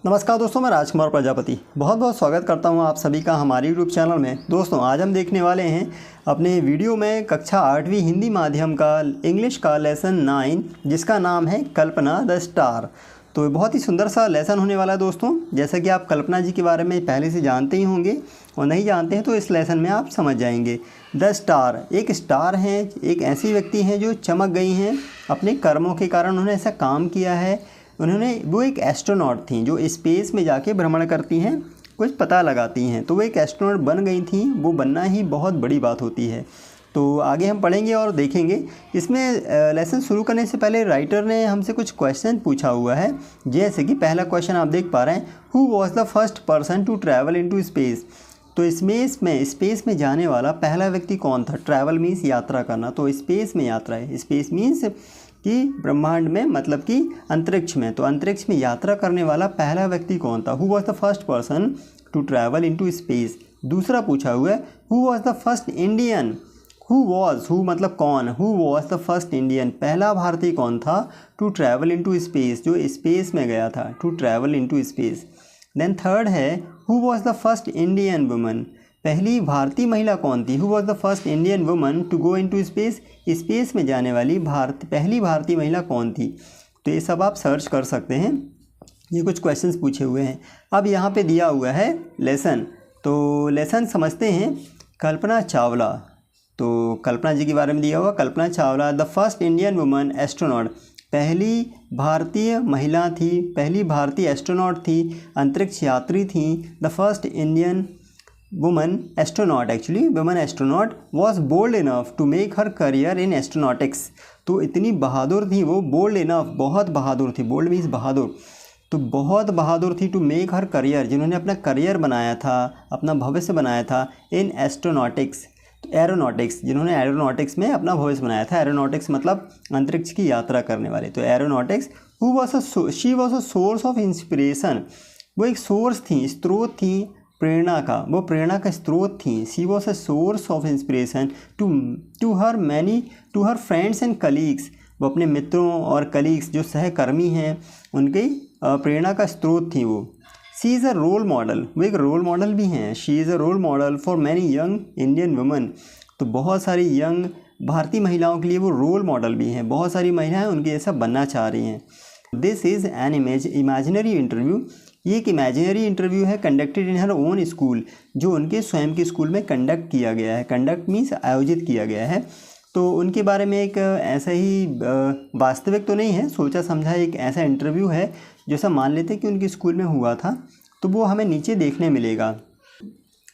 नमस्कार दोस्तों, मैं राजकुमार प्रजापति बहुत बहुत स्वागत करता हूं आप सभी का हमारे यूट्यूब चैनल में। दोस्तों आज हम देखने वाले हैं अपने वीडियो में कक्षा 8वीं हिंदी माध्यम का इंग्लिश का लेसन 9 जिसका नाम है कल्पना द स्टार। तो बहुत ही सुंदर सा लेसन होने वाला है दोस्तों। जैसा कि आप कल्पना जी के बारे में पहले से जानते ही होंगे और नहीं जानते हैं तो इस लेसन में आप समझ जाएंगे। द स्टार एक स्टार हैं, एक ऐसी व्यक्ति हैं जो चमक गई हैं अपने कर्मों के कारण। उन्होंने ऐसा काम किया है, वो एक एस्ट्रोनॉट थी जो स्पेस में जाके भ्रमण करती हैं, कुछ पता लगाती हैं। तो वो एक एस्ट्रोनॉट बन गई थी, वो बनना ही बहुत बड़ी बात होती है। तो आगे हम पढ़ेंगे और देखेंगे। इसमें लेसन शुरू करने से पहले राइटर ने हमसे कुछ क्वेश्चन पूछा हुआ है। जैसे कि पहला क्वेश्चन आप देख पा रहे हैं, who was the first person to travel into space. तो स्पेस में जाने वाला पहला व्यक्ति कौन था। ट्रैवल मीन्स यात्रा करना, तो स्पेस में यात्रा है। स्पेस मीन्स कि ब्रह्मांड में, मतलब कि अंतरिक्ष में। तो अंतरिक्ष में यात्रा करने वाला पहला व्यक्ति कौन था। Who was the first person to travel into space. दूसरा पूछा हुआ है, who was the first Indian. Who मतलब कौन। Who was the first Indian, पहला भारतीय कौन था टू ट्रैवल इनटू स्पेस, जो स्पेस में गया था, to travel into space. Then third है, who was the first Indian woman, पहली भारतीय महिला कौन थी। Who was the first Indian woman to go into space, space में जाने वाली पहली भारतीय महिला कौन थी। तो ये सब आप सर्च कर सकते हैं। ये कुछ क्वेश्चंस पूछे हुए हैं। अब यहाँ पे दिया हुआ है लेसन, तो लेसन समझते हैं। कल्पना चावला, तो कल्पना जी के बारे में दिया हुआ। Kalpana Chawla the first Indian woman astronaut, पहली भारतीय महिला थी, पहली भारतीय एस्ट्रोनॉट थी, अंतरिक्ष यात्री थी। The first Indian woman astronaut was bold enough to make her career in astronautics। तो इतनी बहादुर थी वो, bold enough बहुत बहादुर थी, bold मीन्स बहादुर, तो बहुत बहादुर थी। to make her career, जिन्होंने अपना करियर बनाया था, अपना भविष्य बनाया था। in astronautics, तो एरोनॉटिक्स, जिन्होंने एरोनॉटिक्स में अपना भविष्य बनाया था। एरोनॉटिक्स मतलब अंतरिक्ष की यात्रा करने वाले, तो aeronautics. She was a source of inspiration, वो एक सोर्स थी, स्रोत थी प्रेरणा का, वो प्रेरणा का स्रोत थी। She was a source of inspiration to her friends and colleagues, वो अपने मित्रों और कलीग्स जो सहकर्मी हैं उनके प्रेरणा का स्रोत थी वो। She is a role model, वो एक रोल मॉडल भी हैं। She is a role model for many young Indian women, तो बहुत सारी यंग भारतीय महिलाओं के लिए वो रोल मॉडल भी हैं। बहुत सारी महिलाएं उनके जैसा बनना चाह रही हैं। This is an imaginary interview, ये एक इमेजिनरी इंटरव्यू है conducted in her own school, जो उनके स्वयं के स्कूल में कंडक्ट किया गया है। कंडक्ट मीन्स आयोजित किया गया है। तो उनके बारे में एक ऐसा ही वास्तविक तो नहीं है, सोचा समझा एक ऐसा इंटरव्यू है जैसा मान लेते हैं कि उनके स्कूल में हुआ था। तो वो हमें नीचे देखने मिलेगा।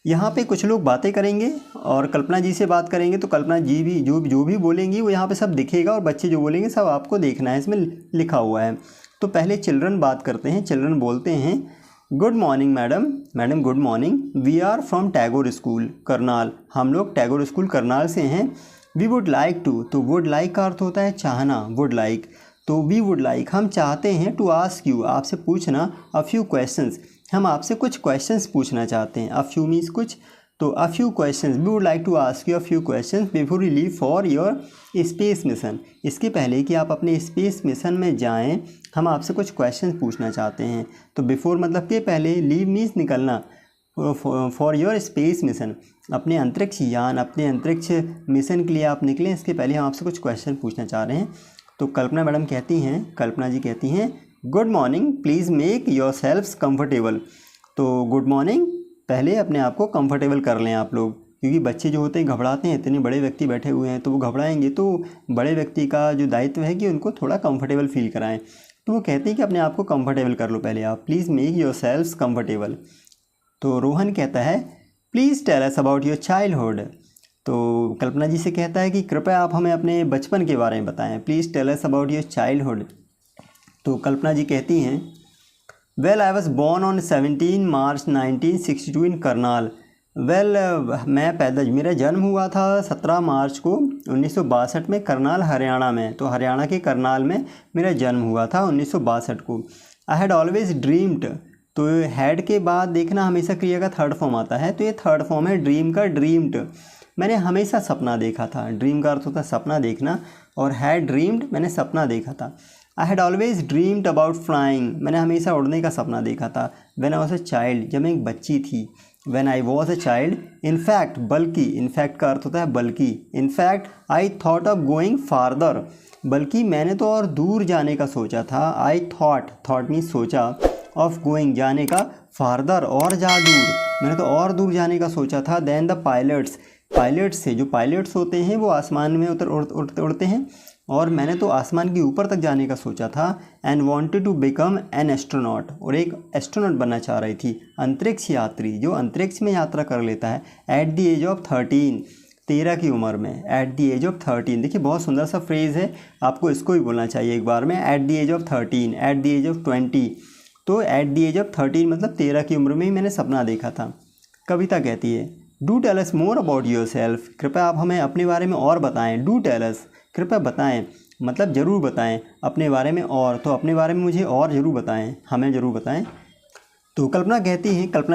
यहाँ पे कुछ लोग बातें करेंगे और कल्पना जी से बात करेंगे, तो कल्पना जी भी जो भी बोलेंगी वो यहाँ पे सब दिखेगा, और बच्चे जो बोलेंगे सब आपको देखना है, इसमें लिखा हुआ है। तो पहले चिल्ड्रन बात करते हैं। चिल्ड्रन बोलते हैं, good morning madam good morning, we are from Tagore school Karnal, हम लोग टैगोर स्कूल करनाल से हैं। वी वुड लाइक टू, तो वुड लाइक का अर्थ होता है चाहना, वुड लाइक, तो वी वुड लाइक हम चाहते हैं, टू आस्क यू आपसे पूछना, अ फ्यू क्वेश्चंस हम आपसे कुछ क्वेश्चंस पूछना चाहते हैं। अ फ्यू मीन्स कुछ, तो a few questions, we would like to ask you a few questions before you leave for your space mission, इसके पहले कि आप अपने स्पेस मिशन में जाएं हम आपसे कुछ क्वेश्चंस पूछना चाहते हैं। तो बिफोर मतलब के पहले, लीव मीन्स निकलना, फॉर योर स्पेस मिशन अपने अंतरिक्ष यान, अपने अंतरिक्ष मिशन के लिए आप निकलें, इसके पहले हम आपसे कुछ क्वेश्चन पूछना चाह रहे हैं। तो कल्पना जी कहती हैं good morning, please make yourselves comfortable. तो गुड मॉर्निंग, पहले अपने आप को कंफर्टेबल कर लें आप लोग, क्योंकि बच्चे जो होते हैं घबराते हैं, इतने बड़े व्यक्ति बैठे हुए हैं तो वो घबराएंगे। तो बड़े व्यक्ति का जो दायित्व है कि उनको थोड़ा कंफर्टेबल फील कराएं। तो वो कहते हैं कि अपने आप को कंफर्टेबल कर लो पहले आप, please make yourselves comfortable. तो रोहन कहता है, please tell us about your childhood. तो कल्पना जी से कहता है कि कृपया आप हमें अपने बचपन के बारे में बताएं, please tell us about your childhood. तो कल्पना जी कहती हैं, well I was born on 17 March 1962 in Karnal. मेरा जन्म हुआ था 17 मार्च को 1962 में करनाल हरियाणा में। तो हरियाणा के करनाल में मेरा जन्म हुआ था 1962 को। आई हैड ऑलवेज ड्रीम्ड, तो हैड के बाद देखना हमेशा क्रिया का थर्ड फॉर्म आता है, तो ये थर्ड फॉर्म है ड्रीम का, ड्रीम्ड। मैंने हमेशा सपना देखा था, ड्रीम का अर्थ होता है सपना देखना, और हैड ड्रीम्ड मैंने सपना देखा था। I had always dreamed about flying, मैंने हमेशा उड़ने का सपना देखा था। When I was a child, जब मैं एक बच्ची थी। When I was a child, in fact, बल्कि, इनफैक्ट का अर्थ होता है बल्कि। In fact I thought of going farther, बल्कि मैंने तो और दूर जाने का सोचा था। आई थॉट मीन्स सोचा, ऑफ गोइंग जाने का, फार्दर और ज़्यादा दूर, मैंने तो और दूर जाने का सोचा था। देन द पायलट्स, पायलट्स से, जो पायलट्स होते हैं वो आसमान में उड़ते हैं, और मैंने तो आसमान के ऊपर तक जाने का सोचा था। And wanted to become an astronaut, और एक एस्ट्रोनॉट बनना चाह रही थी, अंतरिक्ष यात्री, जो अंतरिक्ष में यात्रा कर लेता है। एट द एज ऑफ 13, 13 की उम्र में। एट द एज ऑफ 13, देखिए बहुत सुंदर सा फ्रेज़ है, आपको इसको ही बोलना चाहिए एक बार में। At the age of 13, at the age of 20, तो एट द एज ऑफ 13 मतलब 13 की उम्र में ही मैंने सपना देखा था। कविता कहती है, do tell us more about yourself, कृपया आप हमें अपने बारे में और बताएं। डू टेल अस, कृपया बताएं, मतलब ज़रूर बताएं अपने बारे में, और तो अपने बारे में मुझे और ज़रूर बताएं, हमें ज़रूर बताएं। तो कल्पना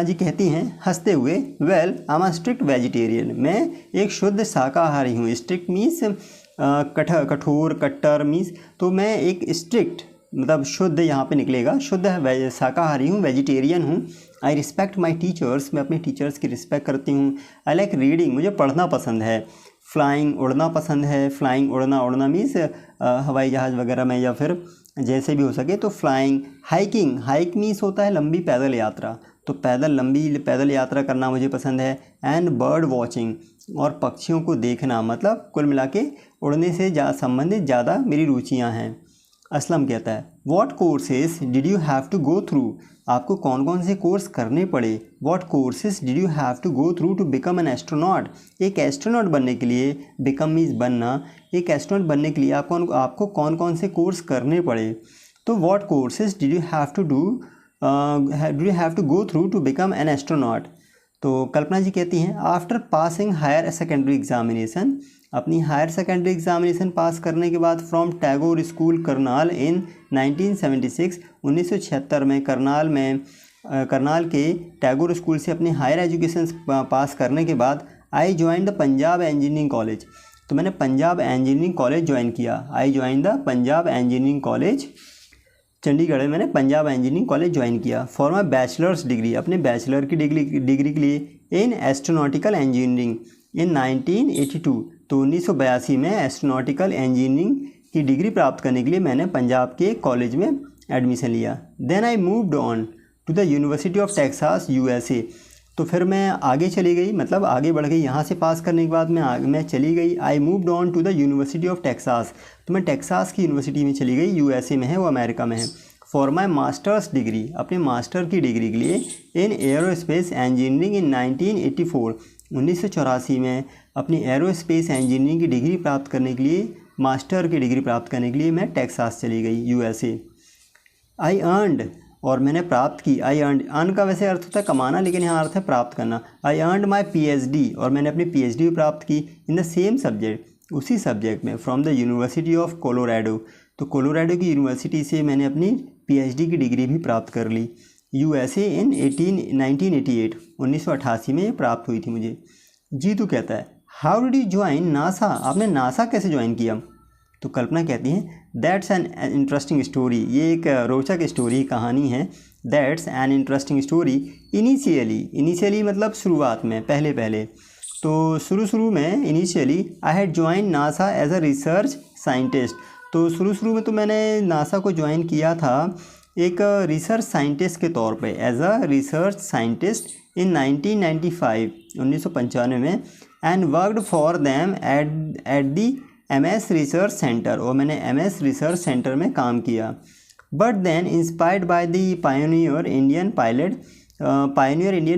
जी कहती हैं हंसते हुए, well I am a strict vegetarian, मैं एक शुद्ध शाकाहारी हूँ। स्ट्रिक्ट मीन्स कठोर, कट्टर मीन्स, तो मैं एक स्ट्रिक्ट मतलब शुद्ध यहाँ पे निकलेगा, शुद्ध शाकाहारी हूँ, वेजिटेरियन हूँ। आई रिस्पेक्ट माई टीचर्स, मैं अपने टीचर्स की रिस्पेक्ट करती हूँ। आई लाइक रीडिंग, मुझे पढ़ना पसंद है। फ्लाइंग, उड़ना पसंद है। फ्लाइंग, उड़ना मीन्स हवाई जहाज़ वगैरह में, या फिर जैसे भी हो सके तो फ्लाइंग। हाइकिंग, हाइक मीन्स होता है लंबी पैदल यात्रा, तो लंबी पैदल यात्रा करना मुझे पसंद है। एंड बर्ड वॉचिंग, और पक्षियों को देखना, मतलब कुल मिला के उड़ने से संबंधित ज़्यादा मेरी रुचियाँ हैं। असलम कहता है, what courses did you have to go through, आपको कौन कौन से कोर्स करने पड़े। What courses did you have to go through to become an astronaut, एक एस्ट्रोनॉट बनने के लिए, बिकम मीन्स बनना, एक एस्ट्रोनॉट बनने के लिए आपको कौन कौन से कोर्स करने पड़े। तो what courses did you have to go through to become an astronaut. तो कल्पना जी कहती हैं, after passing higher secondary examination, अपनी हायर सेकेंडरी एग्जामिनेशन पास करने के बाद, from Tagore school Karnal in 1976, 1976 में करनाल के टैगोर स्कूल से अपनी हायर एजुकेशन पास करने के बाद, I join the Punjab engineering college, तो मैंने पंजाब इंजीनियरिंग कॉलेज ज्वाइन किया। I join the Punjab engineering college, Chandigarh में मैंने पंजाब इंजीनियरिंग कॉलेज ज्वाइन किया। फॉर माई बैचलर्स डिग्री, अपने बैचलर की डिग्री के लिए, इन एस्ट्रोनॉटिकल इंजीनियरिंग इन 1982, तो 1982 में एस्ट्रोनॉटिकल इंजीनियरिंग की डिग्री प्राप्त करने के लिए मैंने पंजाब के कॉलेज में एडमिशन लिया। Then I moved on to the university of Texas USA, तो फिर मैं आगे चली गई, मतलब आगे बढ़ गई, यहाँ से पास करने के बाद मैं चली गई। I moved on to the university of Texas, तो मैं टेक्सास की यूनिवर्सिटी में चली गई, USA में है, वो अमेरिका में है। फॉर माई मास्टर्स डिग्री, अपने मास्टर की डिग्री के लिए, इन एरोस्पेस इंजीनियरिंग इन 1984, 1984 में अपनी एरोस्पेस इंजीनियरिंग की डिग्री प्राप्त करने के लिए, मास्टर की डिग्री प्राप्त करने के लिए मैं टेक्सास चली गई, USA। आई अर्नड, और मैंने प्राप्त की। आई अर्न का वैसे अर्थ होता है कमाना, लेकिन यहाँ अर्थ है प्राप्त करना। आई अर्नड माई PhD, और मैंने अपनी PhD प्राप्त की, इन द सेम सब्जेक्ट, उसी सब्जेक्ट में, from the university of Colorado, तो कोलोराडो की यूनिवर्सिटी से मैंने अपनी PhD की डिग्री भी प्राप्त कर ली, USA इन 1988, 1988 में प्राप्त हुई थी मुझे। जीतू कहता है, how did you join NASA, आपने नासा कैसे ज्वाइन किया। तो कल्पना कहती हैं, दैट्स एन इंटरेस्टिंग स्टोरी, ये एक रोचक स्टोरी, कहानी है। That's an interesting story. Initially मतलब शुरुआत में, पहले, तो शुरू में, initially I had join NASA as a research scientist, तो शुरू में तो मैंने नासा को ज्वाइन किया था एक रिसर्च साइंटिस्ट के तौर पे, as a research scientist in 1995, 1995 में। And worked for them at the MS research centre, और मैंने MS रिसर्च सेंटर में काम किया। But then inspired by the pioneer Indian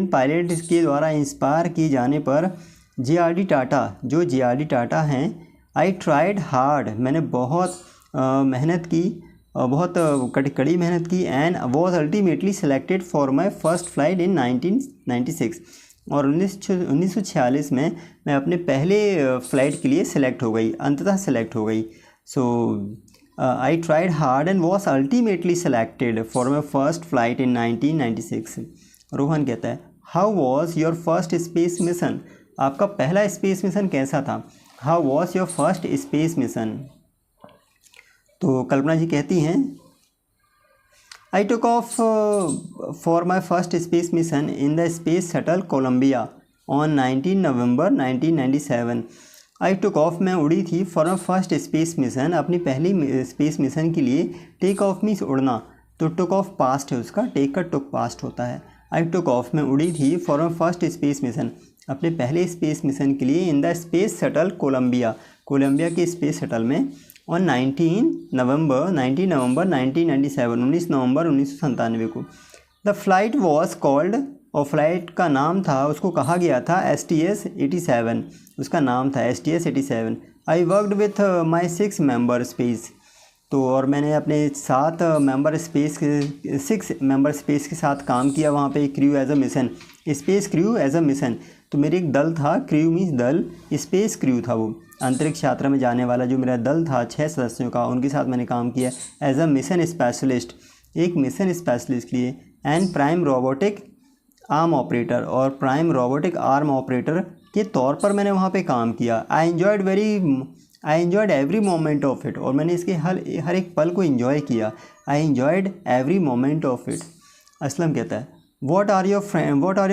pilot के द्वारा इंस्पायर किए जाने पर, JRD टाटा, जो JRD टाटा हैं, आई ट्राइड हार्ड, मैंने बहुत मेहनत की, बहुत कड़ी मेहनत की। And was ultimately selected for my first flight in 1996, और 1946 में मैं अपने पहले फ़्लाइट के लिए सिलेक्ट हो गई, अंततः सेलेक्ट हो गई। So I tried hard and was ultimately selected for my first flight in 1996। Rohan कहता है, how was your first space mission, आपका पहला स्पेस मिशन कैसा था। How was your first space mission. तो कल्पना जी कहती हैं, I took off for my first space mission in the space shuttle Columbia on 19 November 1997. I took off, मैं उड़ी थी, for my first space mission, अपनी पहली स्पेस मिशन के लिए। टेक ऑफ मीन्स उड़ना, तो टुक ऑफ पास्ट है उसका, टेक का टुक पास्ट होता है। आई टुक ऑफ, मैं उड़ी थी, for my first space mission, अपने पहले स्पेस मिशन के लिए, in the space shuttle Columbia, Columbia के स्पेस शटल में, ऑन 19 नवंबर 1997, 19 नवंबर 1997 को। द फ्लाइट वॉज कॉल्ड, और फ्लाइट का नाम था, उसको कहा गया था STS 87, उसका नाम था STS 87। I worked with my 6 member space, तो और मैंने अपने 6 मेंबर स्पेस के साथ काम किया वहाँ पे। Crew as a mission, space crew as a mission, तो मेरे एक दल था, क्रू मीन्स दल, स्पेस क्रू था वो, अंतरिक्ष यात्रा में जाने वाला जो मेरा दल था 6 सदस्यों का, उनके साथ मैंने काम किया एज अ मिशन स्पेशलिस्ट, एक मिशन स्पेशलिस्ट के लिए। And prime robotic arm operator, और प्राइम रोबोटिक आर्म ऑपरेटर के तौर पर मैंने वहाँ पे काम किया। I enjoyed every moment of it, और मैंने इसके हर एक पल को इन्जॉय किया। I enjoyed every moment of it. Aslam कहता है, what are your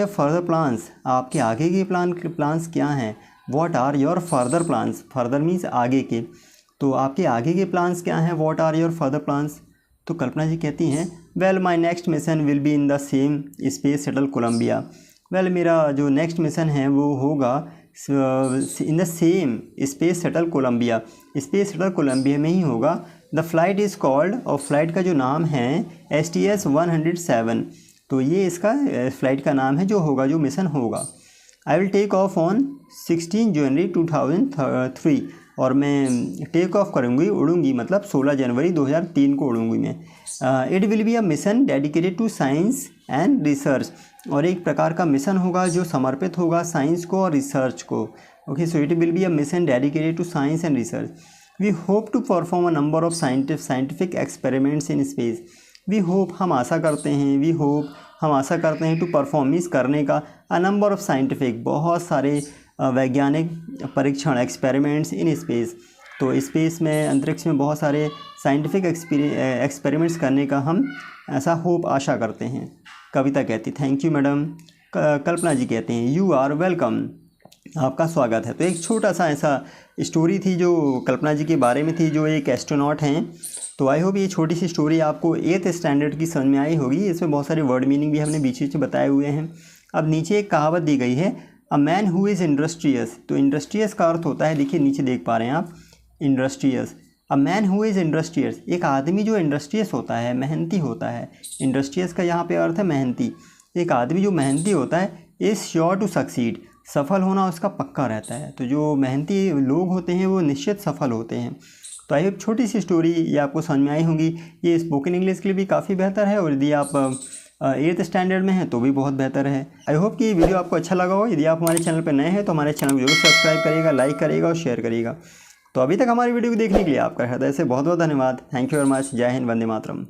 further plans, आपके आगे के प्लान्स क्या हैं। What are your further plans, further means आगे के, तो आपके आगे के प्लान्स क्या हैं, what are your further plans. तो कल्पना जी कहती हैं, well my next mission will be in the same space shuttle Columbia. Well मेरा जो नेक्स्ट मिशन है वो होगा in the same space shuttle Columbia, space shuttle Columbia में ही होगा। द फ्लाइट इज़ कॉल्ड, और फ्लाइट का जो नाम है STS 107, तो ये इसका फ्लाइट का नाम है जो होगा, जो मिशन होगा। I will take off on 16 January 2003, और मैं टेक ऑफ करूँगी, उड़ूँगी, मतलब 16 जनवरी 2003 को उड़ूँगी मैं। It will be a mission dedicated to science and research, और एक प्रकार का मिशन होगा जो समर्पित होगा साइंस को और रिसर्च को। Okay, so it will be a mission dedicated to science and research. We hope to perform a number of scientific experiments in space. We hope, हम आशा करते हैं, वी होप, हम आशा करते हैं, टू परफॉर्म मीन्स करने का, अ नंबर ऑफ साइंटिफिक, बहुत सारे वैज्ञानिक परीक्षण, एक्सपेरिमेंट्स इन स्पेस, तो स्पेस में, अंतरिक्ष में बहुत सारे साइंटिफिक एक्सपेरिमेंट्स करने का हम ऐसा होप, आशा करते हैं। कविता कहती, थैंक यू मैडम। कल्पना जी कहते हैं, यू आर वेलकम, आपका स्वागत है। तो एक छोटा सा ऐसा स्टोरी थी जो कल्पना जी के बारे में थी, जो एक एस्ट्रोनॉट हैं। तो आई होप ये छोटी सी स्टोरी आपको 8th स्टैंडर्ड की समझ में आई होगी। इसमें बहुत सारे वर्ड मीनिंग भी हमने बीच बीच में बताए हुए हैं। अब नीचे एक कहावत दी गई है, a man who is industrious. तो इंडस्ट्रियस का अर्थ होता है, देखिए नीचे देख पा रहे हैं आप, industrious, a man who is industrious, एक आदमी जो इंडस्ट्रियस होता है, मेहनती होता है। इंडस्ट्रियस का यहाँ पे अर्थ है मेहनती। एक आदमी जो मेहनती होता है, इज़ श्योर टू सक्सीड, सफल होना उसका पक्का रहता है। तो जो मेहनती लोग होते हैं वो निश्चित सफल होते हैं। तो आई होप छोटी सी स्टोरी ये आपको समझ में आई होंगी। ये स्पोकन इंग्लिश के लिए भी काफ़ी बेहतर है, और यदि आप 8th स्टैंडर्ड में हैं तो भी बहुत बेहतर है। आई होप कि ये वीडियो आपको अच्छा लगा हो। यदि आप हमारे चैनल पर नए हैं तो हमारे चैनल को जरूर सब्सक्राइब करिएगा, लाइक करिएगा और शेयर करिएगा। तो अभी तक हमारी वीडियो को देखने के लिए आपका हृदय से बहुत बहुत धन्यवाद। Thank you very much. जय हिंद, वंदे मातरम।